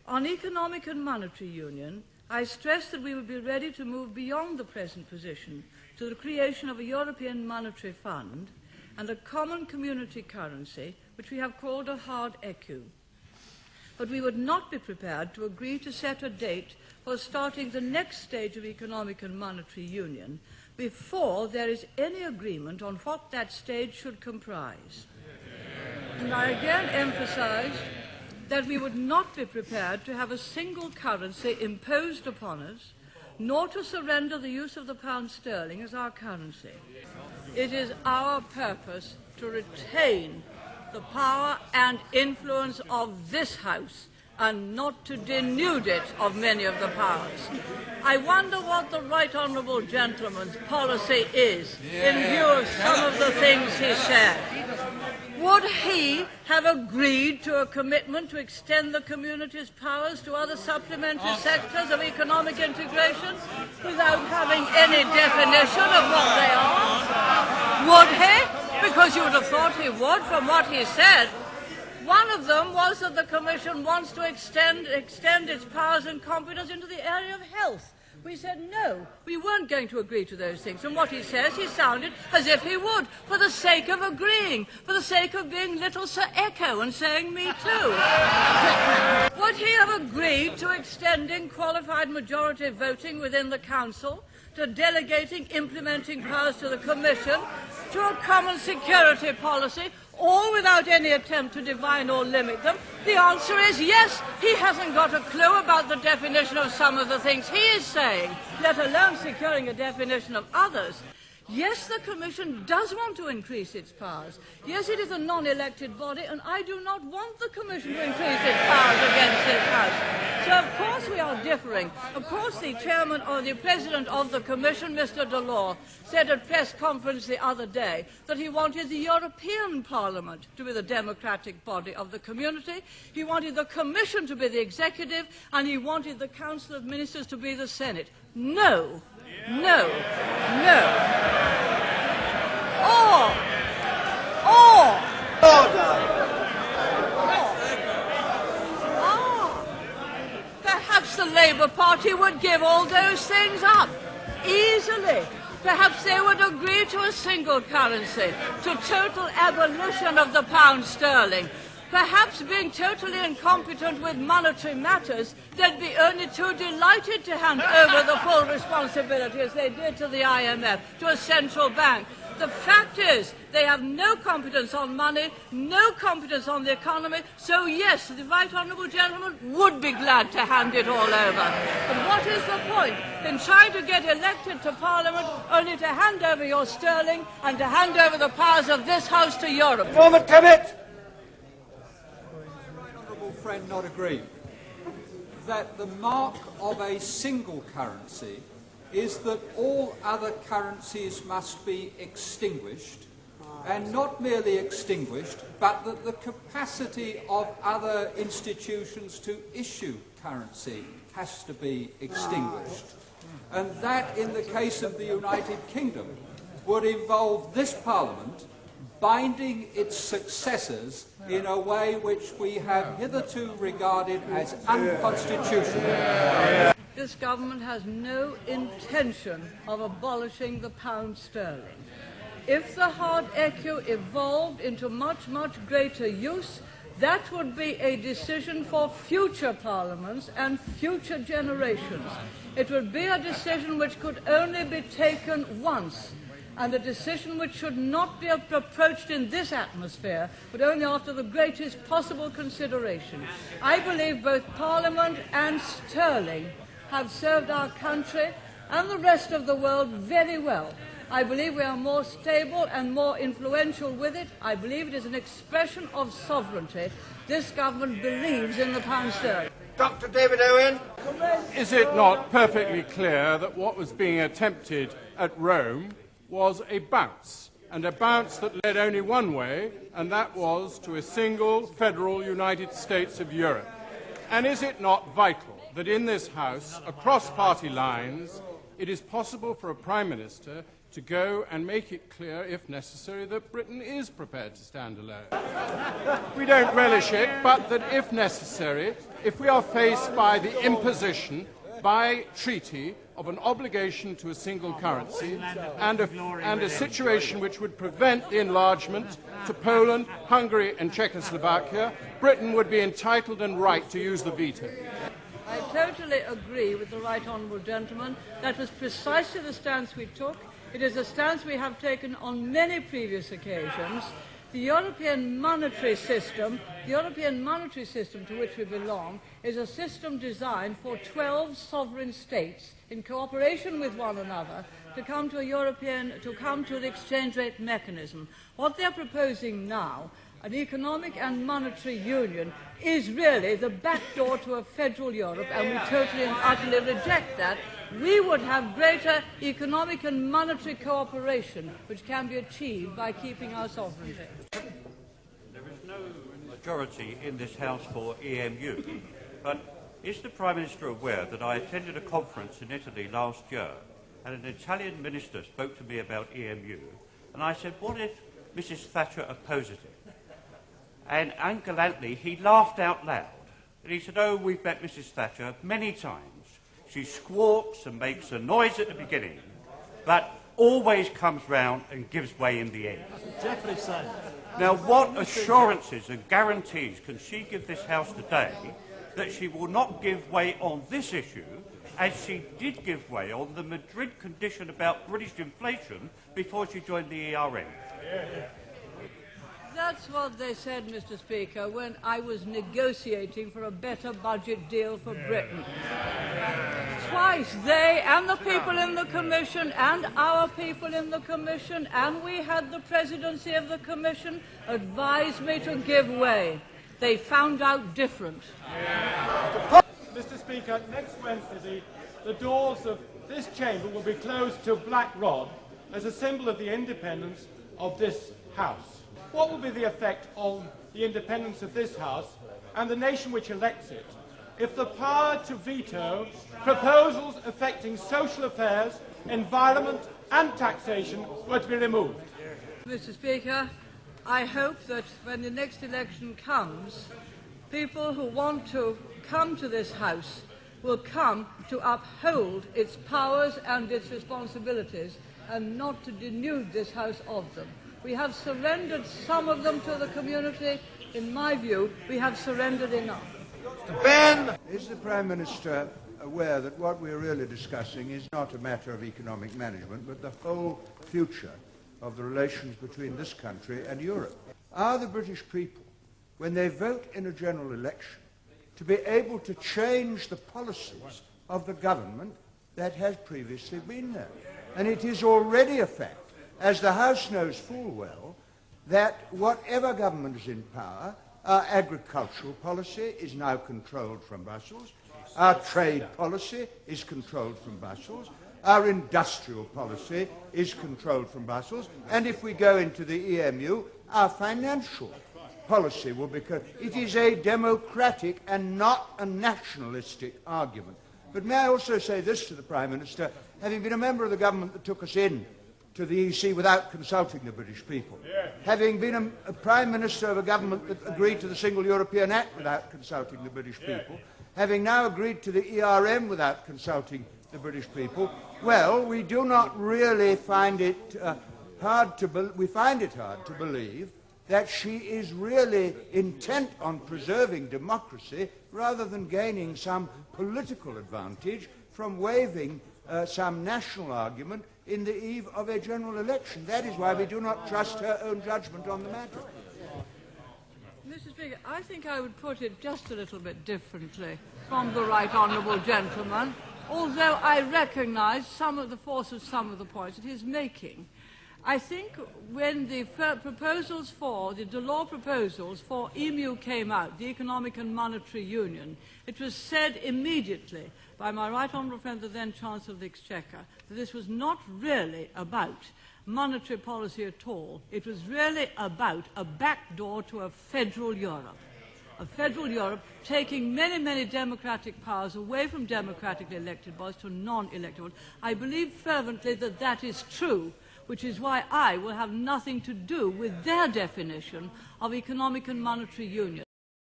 On economic and monetary union, I stressed that we would be ready to move beyond the present position to the creation of a European monetary fund and a common community currency, which we have called a hard ecu. But we would not be prepared to agree to set a date for starting the next stage of economic and monetary union before there is any agreement on what that stage should comprise. And I again emphasized that we would not be prepared to have a single currency imposed upon us, nor to surrender the use of the pound sterling as our currency. It is our purpose to retain the power and influence of this House and not to denude it of many of the powers. I wonder what the right honourable gentleman's policy is in view of some of the things he said. Would he have agreed to a commitment to extend the community's powers to other supplementary sectors of economic integration without having any definition of what they are? Would he? Because you would have thought he would from what he said. One of them was that the Commission wants to extend its powers and competence into the area of health. We said no, we weren't going to agree to those things. And what he says, he sounded as if he would, for the sake of agreeing, for the sake of being little Sir Echo and saying me too. Would he have agreed to extending qualified majority voting within the Council, to delegating implementing powers to the Commission, to a common security policy, all without any attempt to define or limit them? The answer is yes. He hasn't got a clue about the definition of some of the things he is saying, let alone securing a definition of others. Yes, the Commission does want to increase its powers. Yes, it is a non-elected body, and I do not want the Commission to increase its powers against this House. So, of course, we are differing. Of course, the chairman or the president of the Commission, Mr. Delors, said at press conference the other day that he wanted the European Parliament to be the democratic body of the community. He wanted the Commission to be the executive, and he wanted the Council of Ministers to be the Senate. No. No. Perhaps the Labour Party would give all those things up easily. Perhaps they would agree to a single currency, to total abolition of the pound sterling. Perhaps, being totally incompetent with monetary matters, they'd be only too delighted to hand over the full responsibility, as they did to the IMF, to a central bank. The fact is, they have no competence on money, no competence on the economy, so yes, the right honourable gentleman would be glad to hand it all over. But what is the point in trying to get elected to Parliament only to hand over your sterling and to hand over the powers of this House to Europe? Moment, Commett! Friend not agree that the mark of a single currency is that all other currencies must be extinguished, and not merely extinguished, but that the capacity of other institutions to issue currency has to be extinguished. And that, in the case of the United Kingdom, would involve this Parliament binding its successors in a way which we have hitherto regarded as unconstitutional. This government has no intention of abolishing the pound sterling. If the hard ecu evolved into much, much greater use, that would be a decision for future parliaments and future generations. It would be a decision which could only be taken once, and a decision which should not be approached in this atmosphere, but only after the greatest possible consideration. I believe both Parliament and sterling have served our country and the rest of the world very well. I believe we are more stable and more influential with it. I believe it is an expression of sovereignty. This government believes in the pound sterling. Dr. David Owen. Is it not perfectly clear that what was being attempted at Rome was a bounce, and a bounce that led only one way, and that was to a single federal United States of Europe? And is it not vital that in this House, across party lines, it is possible for a Prime Minister to go and make it clear, if necessary, that Britain is prepared to stand alone. We don't relish it, but that if necessary, if we are faced by the imposition by treaty of an obligation to a single currency and a situation which would prevent the enlargement to Poland, Hungary and Czechoslovakia, Britain would be entitled and right to use the veto. I totally agree with the right honourable gentleman. That was precisely the stance we took. It is a stance we have taken on many previous occasions. The European monetary system to which we belong, is a system designed for 12 sovereign states in cooperation with one another to come to the exchange rate mechanism. What they are proposing now, an economic and monetary union, is really the back door to a federal Europe, and we totally and utterly reject that. We would have greater economic and monetary cooperation, which can be achieved by keeping our sovereignty. There is no majority in this House for EMU, but is the Prime Minister aware that I attended a conference in Italy last year, and an Italian minister spoke to me about EMU, and I said, what if Mrs. Thatcher opposes it? And ungallantly, he laughed out loud. And he said, oh, we've met Mrs. Thatcher many times. She squawks and makes a noise at the beginning, but always comes round and gives way in the end. Definitely so. Now, what assurances and guarantees can she give this House today that she will not give way on this issue, as she did give way on the Madrid condition about British inflation before she joined the ERM? That's what they said, Mr. Speaker, when I was negotiating for a better budget deal for Britain. Twice, they and the people in the Commission and our people in the Commission, and we had the presidency of the Commission, advised me to give way. They found out different. Mr. Speaker, next Wednesday, the doors of this chamber will be closed to black rod as a symbol of the independence of this House. What will be the effect on the independence of this House and the nation which elects it if the power to veto proposals affecting social affairs, environment and taxation were to be removed? Mr. Speaker, I hope that when the next election comes, people who want to come to this House will come to uphold its powers and its responsibilities and not to denude this House of them. We have surrendered some of them to the community. In my view, we have surrendered enough. Ben! Is the Prime Minister aware that what we're really discussing is not a matter of economic management, but the whole future of the relations between this country and Europe? Are the British people, when they vote in a general election, to be able to change the policies of the government that has previously been there? And it is already a fact, as the House knows full well, that whatever government is in power, our agricultural policy is now controlled from Brussels, our trade policy is controlled from Brussels, our industrial policy is controlled from Brussels, and if we go into the EMU, our financial policy will be... It is a democratic and not a nationalistic argument. But may I also say this to the Prime Minister, having been a member of the government that took us in to the EC without consulting the British people, having been a Prime Minister of a government that agreed to the Single European Act without consulting the British people, having now agreed to the ERM without consulting the British people, well, we do not really find it hard to believe that she is really intent on preserving democracy rather than gaining some political advantage from waiving some national argument in the eve of a general election. That is why we do not trust her own judgment on the matter. Mr. Speaker, I think I would put it just a little bit differently from the right honourable gentleman, although I recognise some of the force of some of the points that he is making. I think when the proposals for, the Delors proposals for EMU came out, the Economic and Monetary Union, it was said immediately by my right honourable friend, the then Chancellor of the Exchequer, that this was not really about monetary policy at all. It was really about a backdoor to a federal Europe. A federal Europe taking many, many democratic powers away from democratically elected bodies to non-elected ones. I believe fervently that that is true, which is why I will have nothing to do with their definition of economic and monetary union.